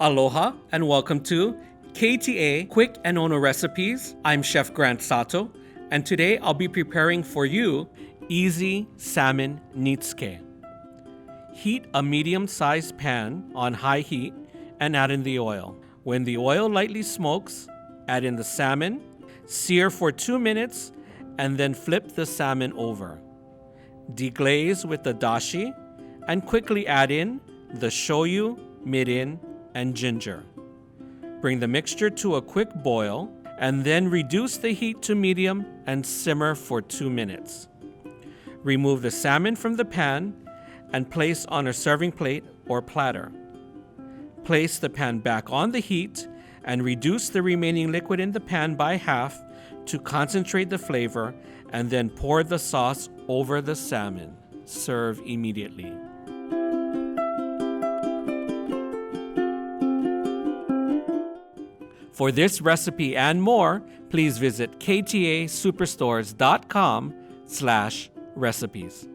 Aloha and welcome to KTA Quick and Ono Recipes. I'm Chef Grant Sato, and today I'll be preparing for you easy Salmon Nitsuke. Heat a medium-sized pan on high heat and add in the oil. When the oil lightly smokes, add in the salmon, sear for 2 minutes, and then flip the salmon over. Deglaze with the dashi and quickly add in the shoyu, mirin, and ginger. Bring the mixture to a quick boil and then reduce the heat to medium and simmer for 2 minutes. Remove the salmon from the pan and place on a serving plate or platter. Place the pan back on the heat and reduce the remaining liquid in the pan by half to concentrate the flavor, and then pour the sauce over the salmon. Serve immediately. For this recipe and more, please visit ktasuperstores.com/recipes.